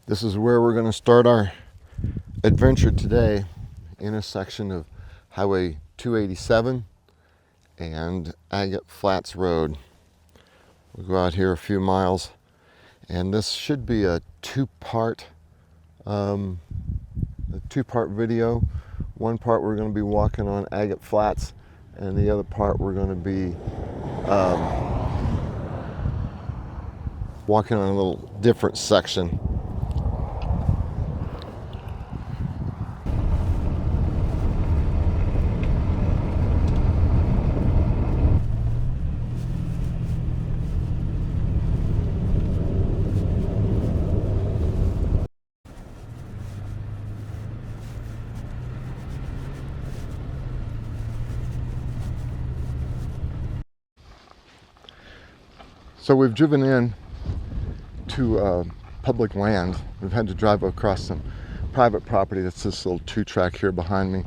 This is where we're going to start our adventure today, intersection of Highway 287 and Agate Flats Road. We'll go out here a few miles, and this should be a two-part video. One part we're going to be walking on Agate Flats, and the other part we're going to be walking on a little different section. So we've driven in to public land. We've had to drive across some private property. That's this little 2-track here behind me.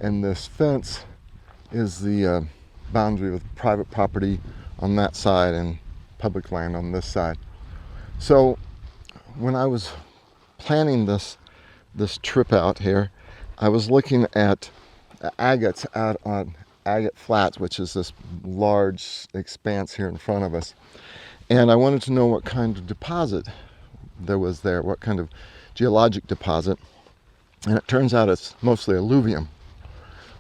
And this fence is the boundary with private property on that side and public land on this side. So when I was planning this trip out here, I was looking at agates out on Agate Flats, which is this large expanse here in front of us. And I wanted to know what kind of deposit there was there, what kind of geologic deposit. And it turns out it's mostly alluvium.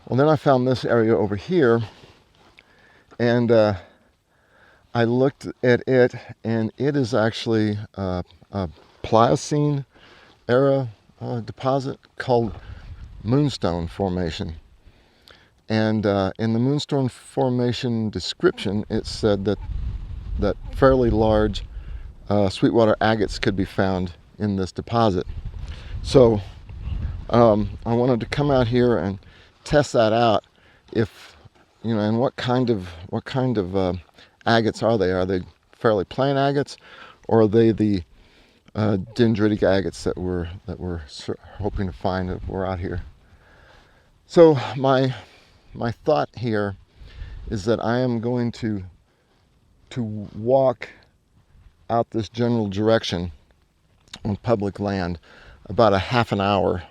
Well, then I found this area over here, and I looked at it, and it is actually a Pliocene era deposit called Moonstone Formation. And in the Moonstone Formation description, it said that fairly large Sweetwater agates could be found in this deposit. So I wanted to come out here and test that out. If and what kind of agates are they? Are they fairly plain agates, or are they the dendritic agates that we're hoping to find if we're out here? So my thought here is that I am going to walk out this general direction on public land about a half an hour.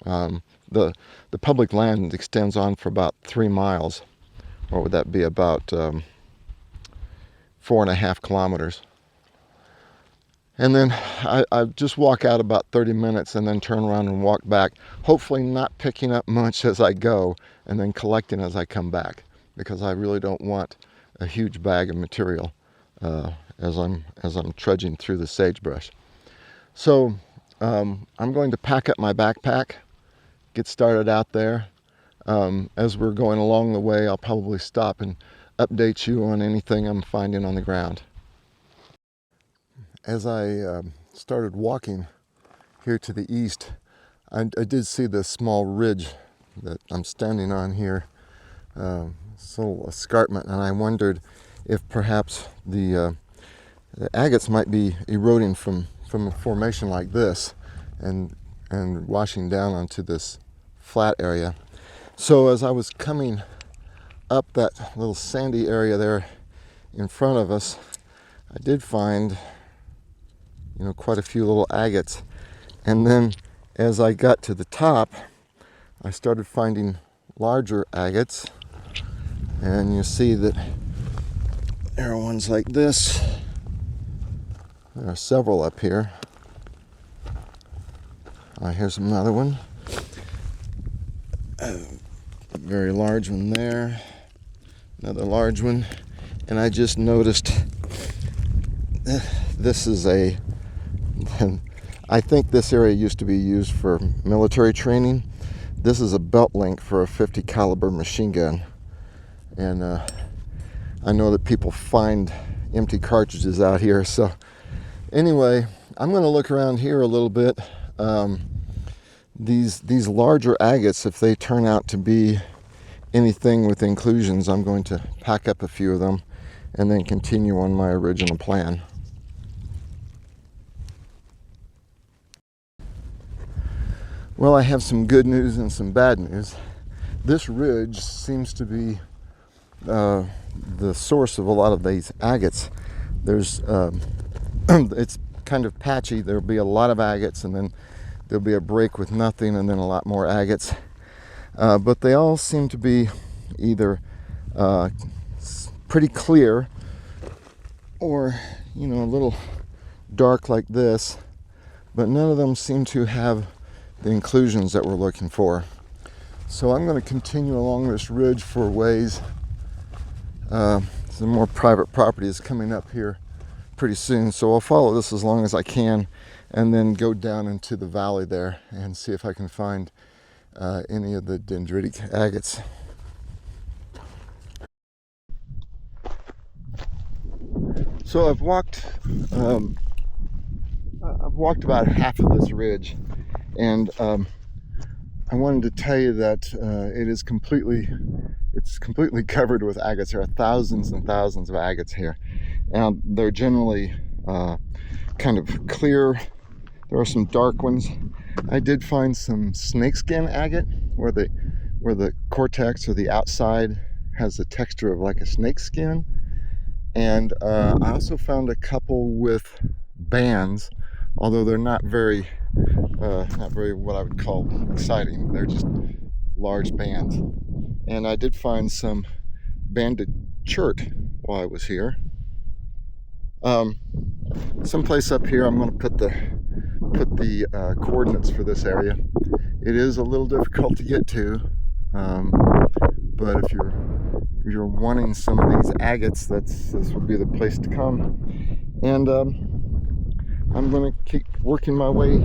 The public land extends on for about 3 miles. Or would that be about 4.5 kilometers? And then I just walk out about 30 minutes and then turn around and walk back, hopefully not picking up much as I go and then collecting as I come back, because I really don't want a huge bag of material as I'm trudging through the sagebrush. So I'm going to pack up my backpack, get started out there. As we're going along the way, I'll probably stop and update you on anything I'm finding on the ground. As I started walking here to the east, I did see this small ridge that I'm standing on here. It's a little escarpment, and I wondered if perhaps the agates might be eroding from a formation like this and washing down onto this flat area. So as I was coming up that little sandy area there in front of us, I did find quite a few little agates. And then as I got to the top, I started finding larger agates. And you see that there are ones like this. There are several up here. Here's another one. A very large one there. Another large one. And I just noticed this is I think this area used to be used for military training. This is a belt link for a .50 caliber machine gun. And I know that people find empty cartridges out here. So anyway, I'm going to look around here a little bit. These larger agates, if they turn out to be anything with inclusions, I'm going to pack up a few of them and then continue on my original plan. Well, I have some good news and some bad news. This ridge seems to be the source of a lot of these agates. There's it's kind of patchy. There'll be a lot of agates, and then there'll be a break with nothing, and then a lot more agates. But they all seem to be either pretty clear or, you know, a little dark like this, but none of them seem to have the inclusions that we're looking for. So I'm going to continue along this ridge for a ways. Some more private property is coming up here pretty soon, so I'll follow this as long as I can and then go down into the valley there and see if I can find any of the dendritic agates. So I've walked about half of this ridge, and I wanted to tell you that it's completely covered with agates. There are thousands and thousands of agates here, and they're generally kind of clear. There are some dark ones. I did find some snakeskin agate where the cortex or the outside has the texture of like a snakeskin, and I also found a couple with bands, although they're not very what I would call exciting. They're just large bands. And I did find some banded chert while I was here. Someplace up here, I'm going to put the coordinates for this area. It is a little difficult to get to, but if you're wanting some of these agates, this would be the place to come. And I'm going to keep working my way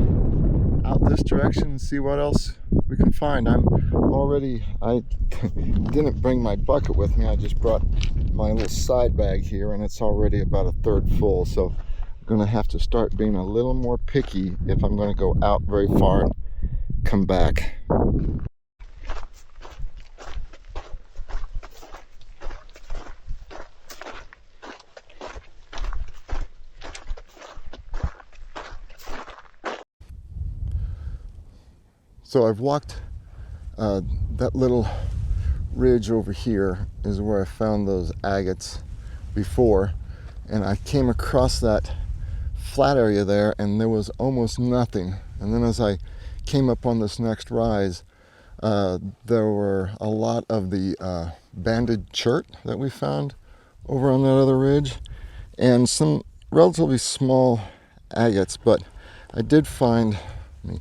out this direction and see what else we can find. I didn't bring my bucket with me. I just brought my little side bag here, and it's already about a third full, so I'm going to have to start being a little more picky if I'm going to go out very far and come back. So I've walked that little ridge over here is where I found those agates before, and I came across that flat area there and there was almost nothing. And then as I came up on this next rise, there were a lot of the banded chert that we found over on that other ridge, and some relatively small agates. But I did find, let me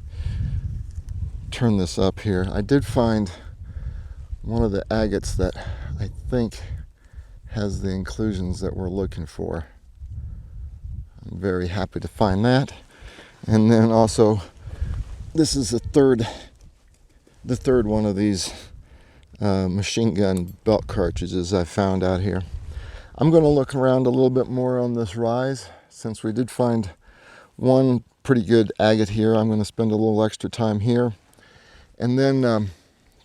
turn this up here, I did find one of the agates that I think has the inclusions that we're looking for. I'm very happy to find that. And then also, this is the third one of these machine gun belt cartridges I found out here. I'm going to look around a little bit more on this rise. Since we did find one pretty good agate here, I'm going to spend a little extra time here. And then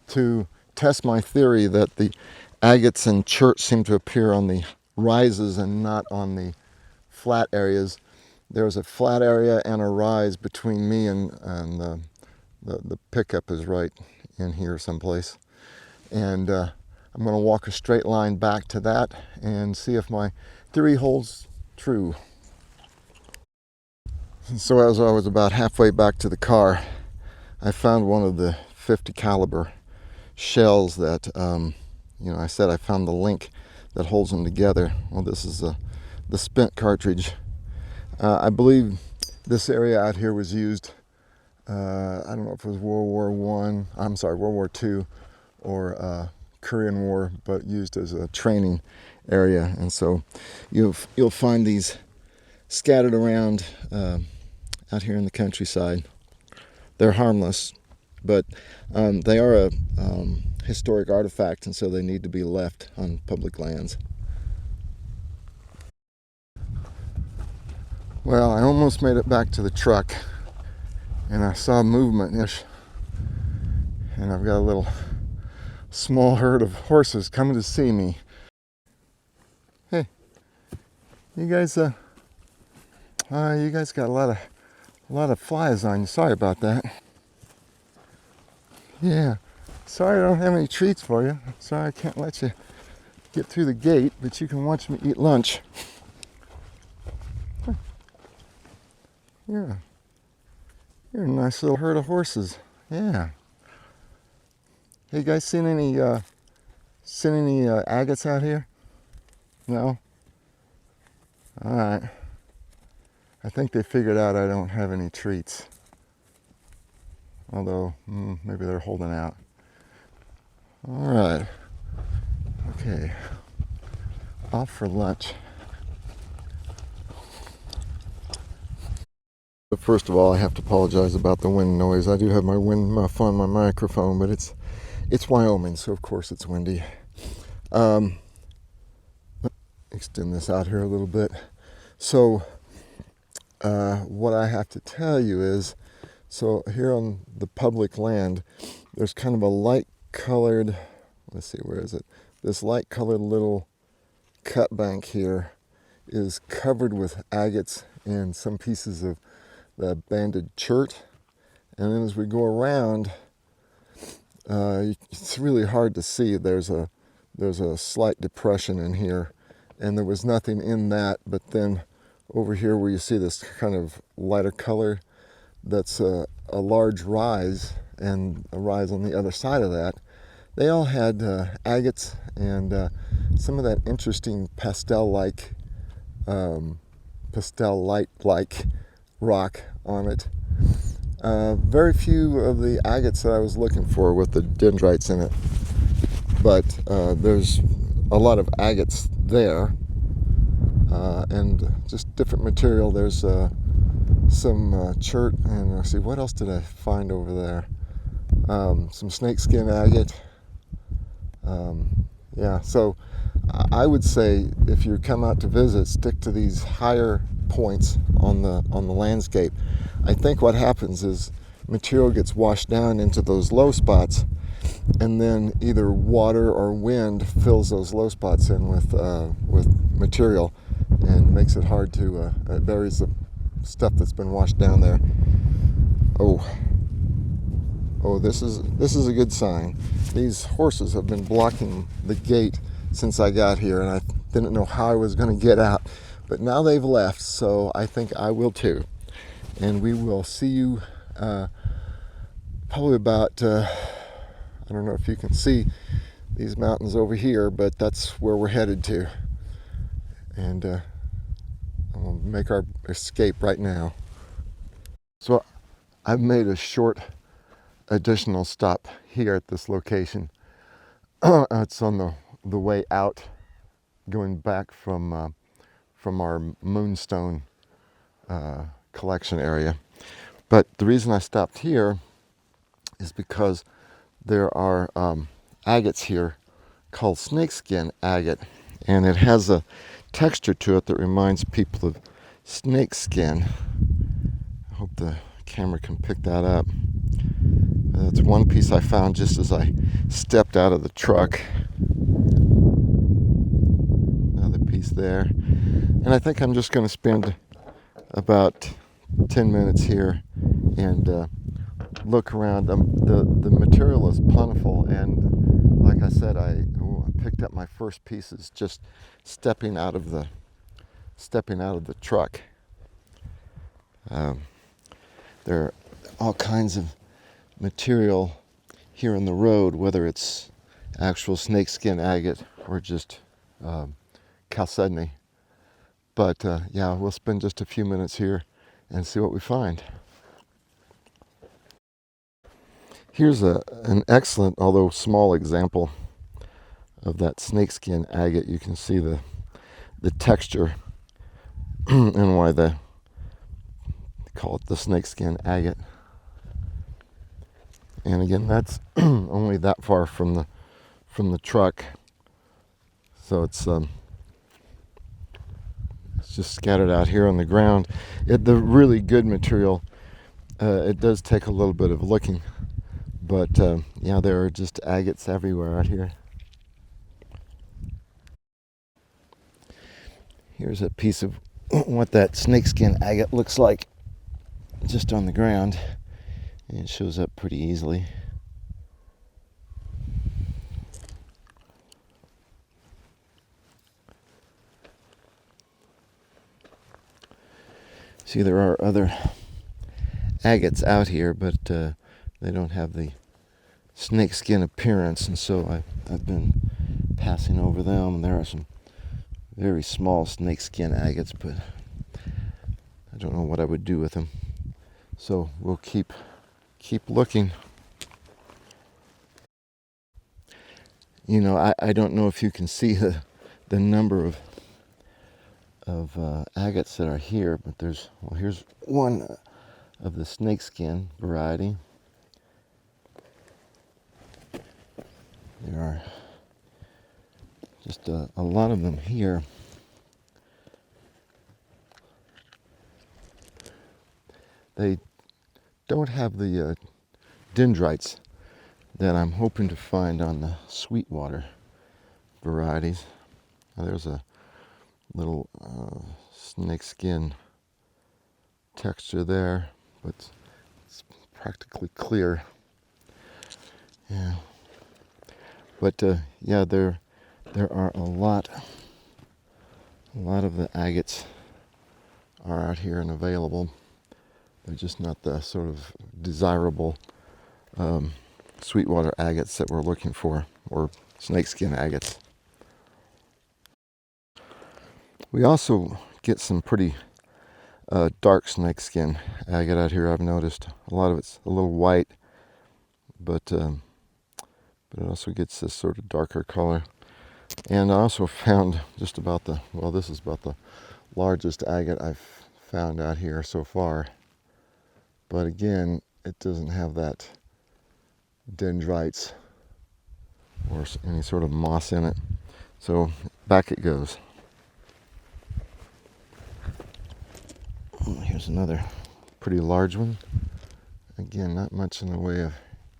to test my theory that the agates and cherts seem to appear on the rises and not on the flat areas, there's a flat area and a rise between me and the pickup is right in here someplace. And I'm going to walk a straight line back to that and see if my theory holds true. So as I was about halfway back to the car, I found one of the 50 caliber shells that, I said I found the link that holds them together. Well, this is the spent cartridge. I believe this area out here was used, I don't know if it was World War II or Korean War, but used as a training area. And so you'll find these scattered around out here in the countryside. They're harmless, but they are a historic artifact, and so they need to be left on public lands. Well, I almost made it back to the truck, and I saw movement-ish, and I've got a little small herd of horses coming to see me. Hey, you guys got a lot of flies on you. Sorry about that. Yeah, sorry I don't have any treats for you. Sorry I can't let you get through the gate, but you can watch me eat lunch. You're a nice little herd of horses. Yeah. Hey, you guys seen any agates out here? No? All right. I think they figured out I don't have any treats. Although, maybe they're holding out. All right. Okay. Off for lunch. But first of all, I have to apologize about the wind noise. I do have my wind muff on my microphone, but it's Wyoming, so of course it's windy. Extend this out here a little bit. So, what I have to tell you is, so here on the public land, there's kind of a light colored, let's see, where is it? This light colored little cut bank here is covered with agates and some pieces of the banded chert. And then as we go around, it's really hard to see. There's a slight depression in here, and there was nothing in that, but then over here where you see this kind of lighter color, that's a large rise, and a rise on the other side of that. They all had agates and some of that interesting pastel light like rock on it. Very few of the agates that I was looking for with the dendrites in it, but there's a lot of agates there, and just different material. There's some chert, and let's see, what else did I find over there? Some snakeskin agate. Yeah, so I would say if you come out to visit, stick to these higher points on the landscape. I think what happens is material gets washed down into those low spots, and then either water or wind fills those low spots in with material and makes it hard to it buries the stuff that's been washed down there. Oh, this is a good sign. These horses have been blocking the gate since I got here, and I didn't know how I was going to get out. But now they've left, so I think I will too. And we will see you probably about, I don't know if you can see these mountains over here, but that's where we're headed to. And we'll make our escape right now. So I've made a short additional stop here at this location. It's on the way out, going back from our Moonstone collection area. But the reason I stopped here is because there are agates here called snakeskin agate, and it has a texture to it that reminds people of snakeskin. I hope the camera can pick that up. That's one piece I found just as I stepped out of the truck. Another piece there. And I think I'm just going to spend about 10 minutes here and look around. The material is plentiful, and like I said, I picked up my first pieces just stepping out of the truck. There are all kinds of material here in the road, whether it's actual snakeskin agate or just chalcedony. But yeah, we'll spend just a few minutes here and see what we find. Here's an excellent, although small, example of that snakeskin agate. You can see the texture and why they call it the snakeskin agate. And again, that's only that far from the truck, so it's just scattered out here on the ground. The really good material, it does take a little bit of looking, but yeah, there are just agates everywhere out here. Here's a piece of what that snakeskin agate looks like just on the ground. And it shows up pretty easily. See, there are other agates out here, but they don't have the snakeskin appearance, and so I've been passing over them. There are some very small snakeskin agates, but I don't know what I would do with them. So we'll keep looking. You know, I don't know if you can see the number of agates that are here, but here's one of the snakeskin variety. There are just a lot of them here. They don't have the dendrites that I'm hoping to find on the Sweetwater varieties. Now, there's a little snakeskin texture there, but it's practically clear. Yeah, but yeah, there are a lot of the agates are out here and available. They're just not the sort of desirable Sweetwater agates that we're looking for, or snakeskin agates. We also get some pretty dark snakeskin agate out here. I've noticed a lot of it's a little white, but it also gets this sort of darker color. And I also found just about this is about the largest agate I've found out here so far. But again, it doesn't have that dendrites or any sort of moss in it. So back it goes. Here's another pretty large one. Again, not much in the way of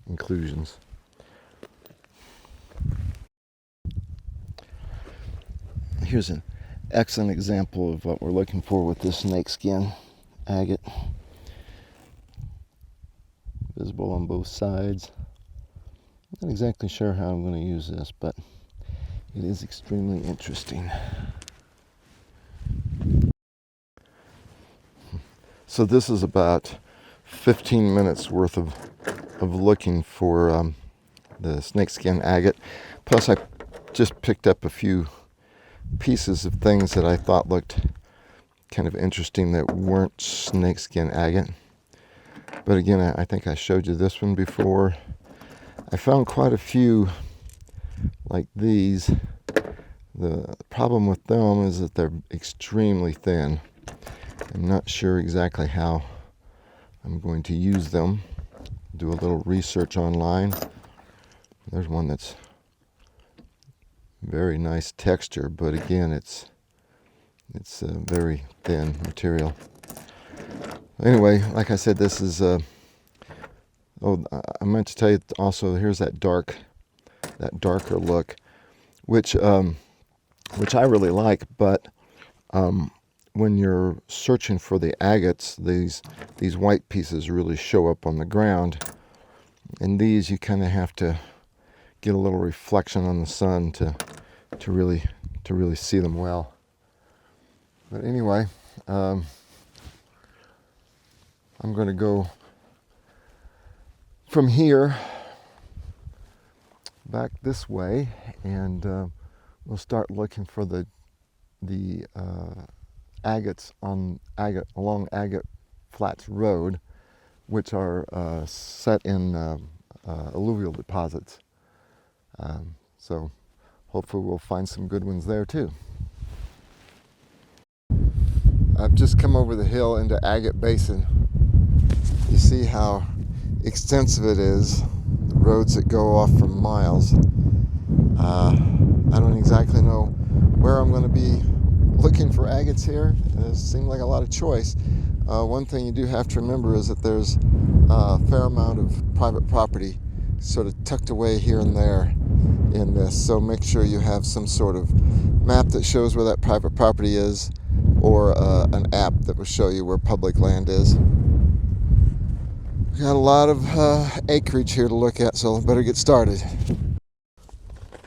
inclusions. Here's an excellent example of what we're looking for with this snakeskin agate. Visible on both sides. Not exactly sure how I'm going to use this, but it is extremely interesting. So this is about 15 minutes worth of looking for the snakeskin agate. Plus I just picked up a few pieces of things that I thought looked kind of interesting that weren't snakeskin agate. But again, I think I showed you this one before. I found quite a few like these. The problem with them is that they're extremely thin. I'm not sure exactly how I'm going to use them. Do a little research online. There's one that's very nice texture, but again, it's a very thin material. Anyway, like I said, this is I meant to tell you also, here's that darker look, which I really like, but when you're searching for the agates, these white pieces really show up on the ground, and these you kind of have to get a little reflection on the sun to really see them well. But anyway, I'm going to go from here back this way, and we'll start looking for the agates along Agate Flats Road, which are set in alluvial deposits. So hopefully we'll find some good ones there too. I've just come over the hill into Agate Basin. You see how extensive it is, the roads that go off for miles. I don't exactly know where I'm going to be looking for agates here. It seemed like a lot of choice. One thing you do have to remember is that there's a fair amount of private property sort of tucked away here and there in this, so make sure you have some sort of map that shows where that private property is, or an app that will show you where public land is. We got a lot of acreage here to look at, so I better get started.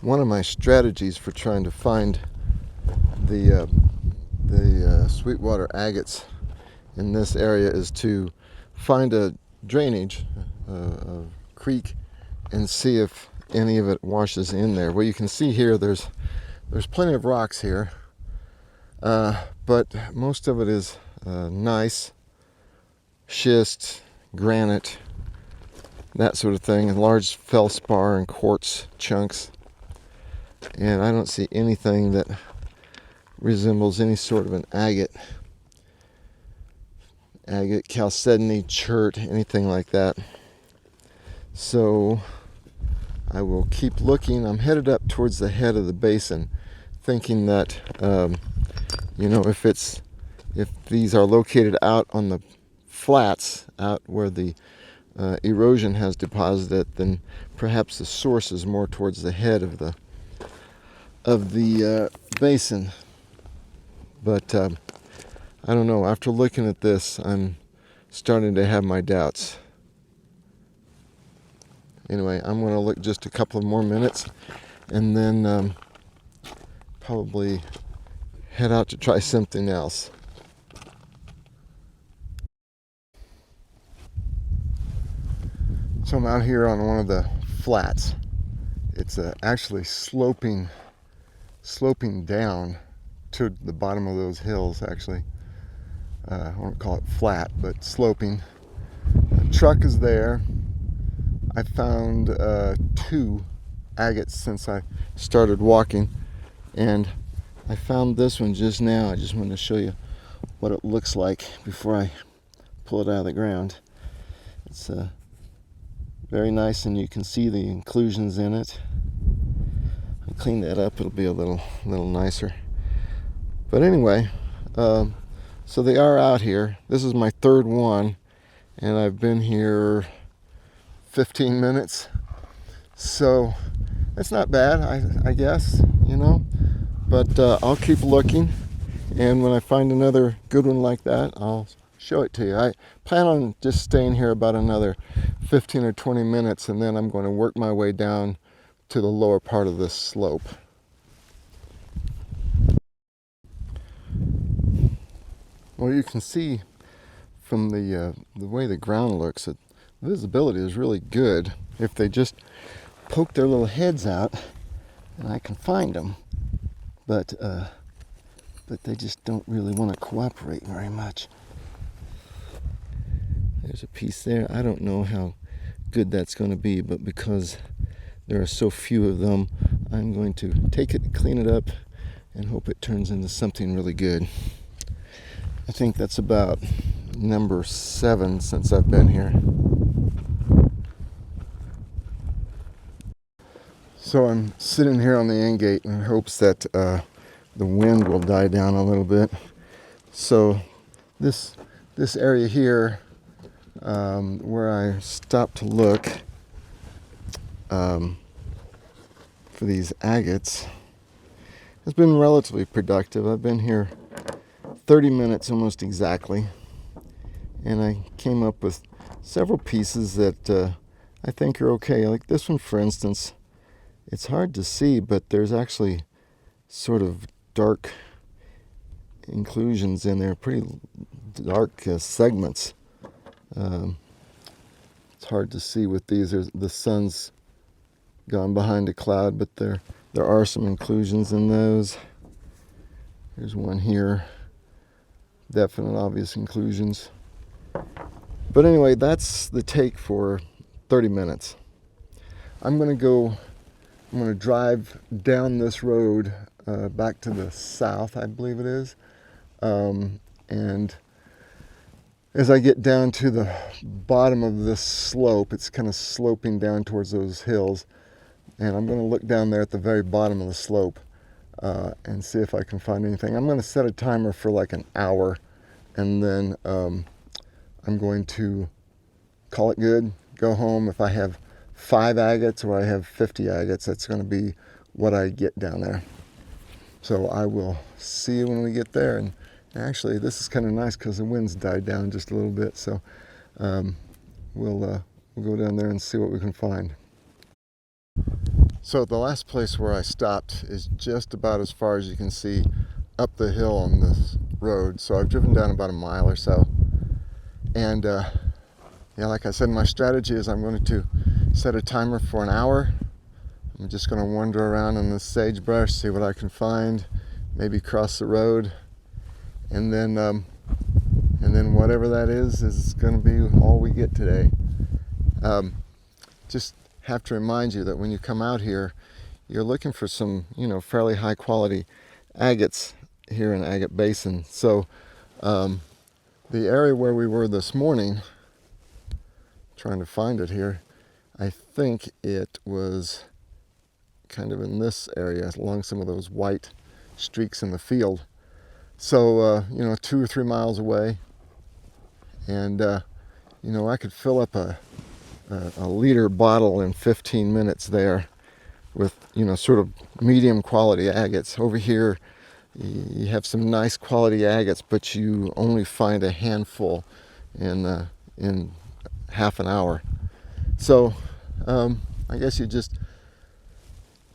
One of my strategies for trying to find the Sweetwater agates in this area is to find a drainage, a creek, and see if any of it washes in there. Well, you can see here there's plenty of rocks here, but most of it is gneiss, schist, granite, that sort of thing, and large feldspar and quartz chunks. And I don't see anything that resembles any sort of an agate, chalcedony, chert, anything like that. So I will keep looking. I'm headed up towards the head of the basin, thinking that if these are located out on the flats, out where the erosion has deposited, then perhaps the source is more towards the head of the basin. But I don't know. After looking at this, I'm starting to have my doubts. Anyway, I'm going to look just a couple of more minutes and then probably head out to try something else. So I'm out here on one of the flats. It's actually sloping down to the bottom of those hills, actually. I won't call it flat, but sloping. The truck is there. I found 2 agates since I started walking, and I found this one just now. I just wanted to show you what it looks like before I pull it out of the ground. It's very nice, and you can see the inclusions in it. I'll clean that up, it'll be a little nicer. But anyway, so they are out here. This is my 3rd one, and I've been here 15 minutes. So that's not bad, I guess, But I'll keep looking, and when I find another good one like that, I'll show it to you. I plan on just staying here about another 15 or 20 minutes, and then I'm going to work my way down to the lower part of this slope. Well, you can see from the way the ground looks that visibility is really good if they just poke their little heads out, and I can find them. But they just don't really want to cooperate very much. There's a piece there. I don't know how good that's going to be, but because there are so few of them, I'm going to take it, clean it up, and hope it turns into something really good. I think that's about number 7 since I've been here. So I'm sitting here on the end gate in hopes that the wind will die down a little bit. So this area here, where I stopped to look for these agates, has been relatively productive. I've been here 30 minutes almost exactly, and I came up with several pieces that I think are okay. Like this one, for instance. It's hard to see, but there's actually sort of dark inclusions in there, pretty dark segments. It's hard to see with these. The sun's gone behind a cloud, but there are some inclusions in those. Here's one here. Definite, obvious inclusions. But anyway, that's the take for 30 minutes. I'm going to drive down this road back to the south, I believe it is. And as I get down to the bottom of this slope, it's kind of sloping down towards those hills. And I'm going to look down there at the very bottom of the slope and see if I can find anything. I'm going to set a timer for like an hour, and then I'm going to call it good, go home. If I have 5 agates or I have 50 agates, that's going to be what I get down there. So I will see you when we get there. And actually, this is kind of nice because the wind's died down just a little bit. So we'll go down there and see what we can find. So the last place where I stopped is just about as far as you can see up the hill on this road. So I've driven down about a mile or so, and yeah, like I said, my strategy is I'm going to set a timer for an hour. I'm just going to wander around in the sagebrush, see what I can find, maybe cross the road, and then whatever that is going to be all we get today. Just have to remind you that when you come out here, you're looking for some, fairly high quality agates here in Agate Basin. So the area where we were this morning, trying to find it here, I think it was kind of in this area along some of those white streaks in the field. So 2 or 3 miles away, and I could fill up a liter bottle in 15 minutes there with sort of medium quality agates. Over here you have some nice quality agates, but you only find a handful in half an hour. So I guess you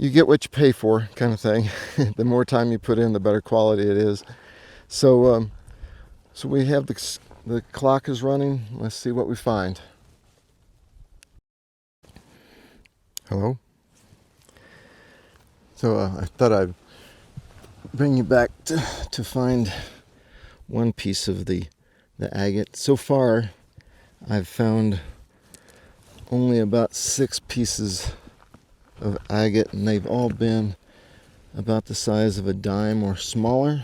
get what you pay for, kind of thing. The more time you put in, the better quality it is. So we have the clock is running. Let's see what we find. Hello. So I thought I'd bring you back to find one piece of the agate. So far, I've found only about 6 pieces of agate, and they've all been about the size of a dime or smaller.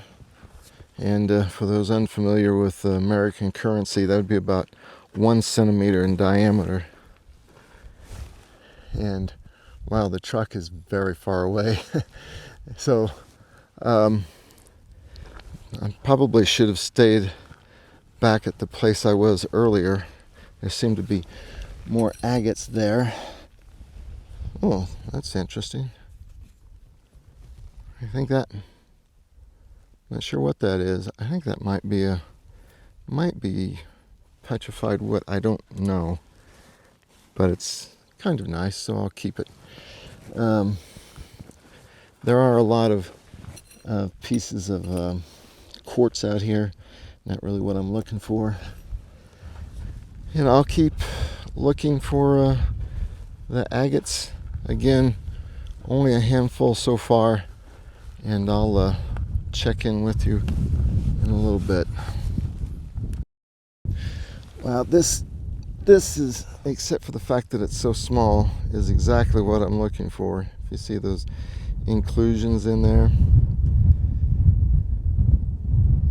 And for those unfamiliar with American currency, that would be about 1 centimeter in diameter. And wow, the truck is very far away. So I probably should have stayed back at the place I was earlier. There seemed to be more agates there. Oh, that's interesting. I think that, not sure what that is. I think that might be petrified wood. I don't know, but it's kind of nice, so I'll keep it. There are a lot of pieces of quartz out here. Not really what I'm looking for. And I'll keep looking for the agates. Again, only a handful so far, and I'll check in with you in a little bit. Wow, this is, except for the fact that it's so small, is exactly what I'm looking for. If you see those inclusions in there.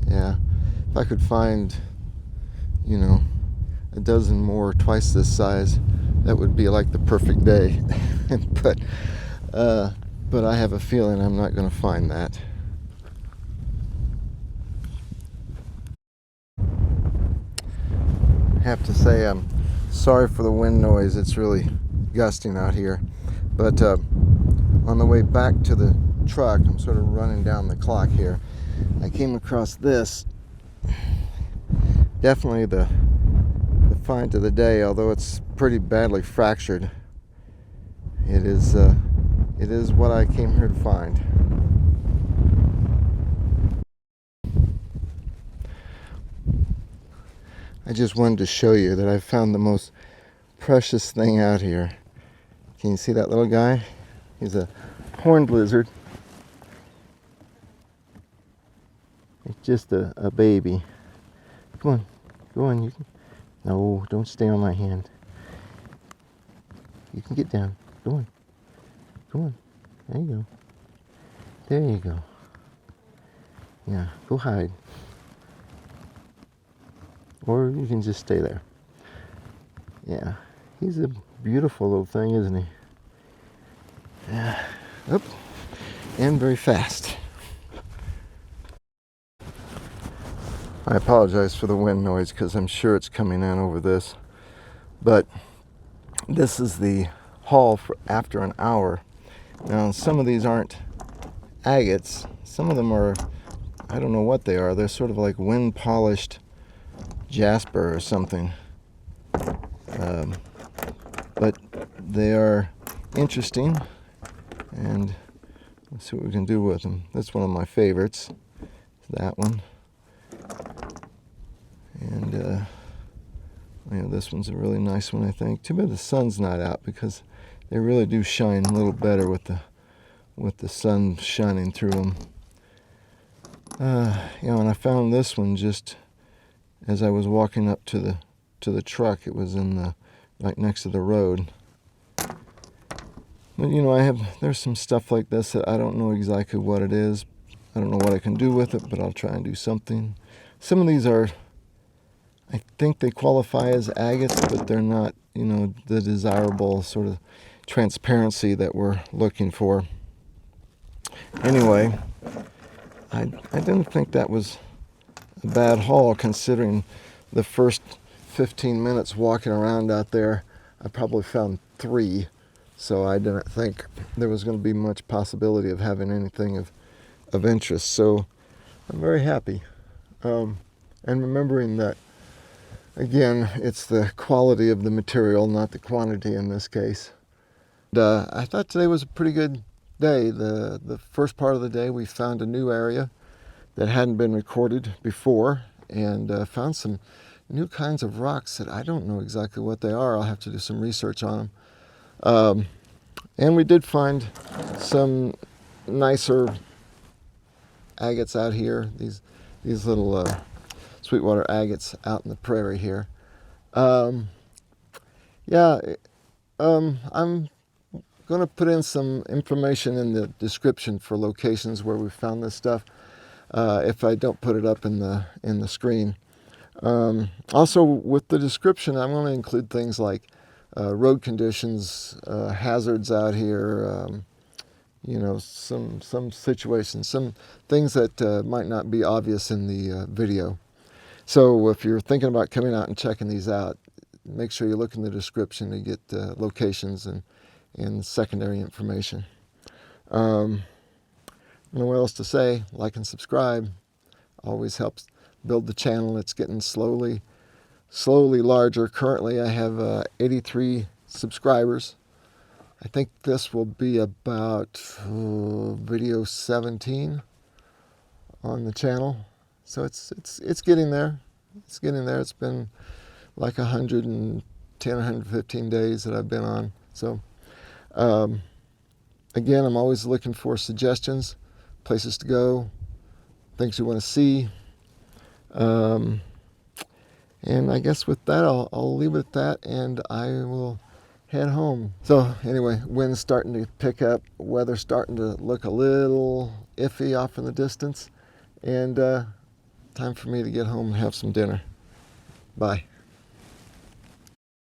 Yeah, if I could find, a dozen more twice this size, that would be like the perfect day. But I have a feeling I'm not going to find that. I have to say I'm sorry for the wind noise. It's really gusting out here. But on the way back to the truck, I'm sort of running down the clock here, I came across this. Definitely the find of the day, although it's pretty badly fractured. It is what I came here to find. I just wanted to show you that I found the most precious thing out here. Can you see that little guy? He's a horned lizard. It's just a baby. Come on, go on. You can. No, don't stay on my hand. You can get down. Go on. Go on. There you go. There you go. Yeah, go hide. Or you can just stay there. Yeah, he's a beautiful little thing, isn't he? Yeah. Up. And very fast. I apologize for the wind noise because I'm sure it's coming in over this. But this is the haul for after an hour. Now, some of these aren't agates. Some of them are, I don't know what they are. They're sort of like wind polished jasper or something. But they are interesting, and let's see what we can do with them. That's one of my favorites. That one. And Yeah, this one's a really nice one, I think. Too bad the sun's not out, because they really do shine a little better with the sun shining through them. And I found this one just as I was walking up to the truck. It was right next to the road. But there's some stuff like this that I don't know exactly what it is. I don't know what I can do with it, but I'll try and do something. Some of these are, I think they qualify as agates, but they're not, the desirable sort of transparency that we're looking for. Anyway, I didn't think that was a bad haul, considering the first 15 minutes walking around out there, I probably found 3. So I didn't think there was going to be much possibility of having anything of interest. So I'm very happy. And remembering that, again, it's the quality of the material, not the quantity in this case. I thought today was a pretty good day. The first part of the day, we found a new area that hadn't been recorded before, and found some new kinds of rocks that I don't know exactly what they are. I'll have to do some research on them. And we did find some nicer agates out here. These little Sweetwater agates out in the prairie here. I'm going to put in some information in the description for locations where we found this stuff, if I don't put it up in the screen. Also, with the description, I'm going to include things like road conditions, hazards out here, some situations, some things that might not be obvious in the video. So if you're thinking about coming out and checking these out, make sure you look in the description to get locations and secondary information. I don't know what else to say. Like and subscribe always helps build the channel. It's getting slowly larger. Currently I have 83 subscribers. I think this will be about video 17 on the channel. So it's getting there. It's getting there. It's been like 110, 115 days that I've been on. So again, I'm always looking for suggestions, places to go, things you want to see. And I guess with that, I'll leave it at that, and I will head home. So anyway, wind's starting to pick up, weather's starting to look a little iffy off in the distance, and time for me to get home and have some dinner. Bye.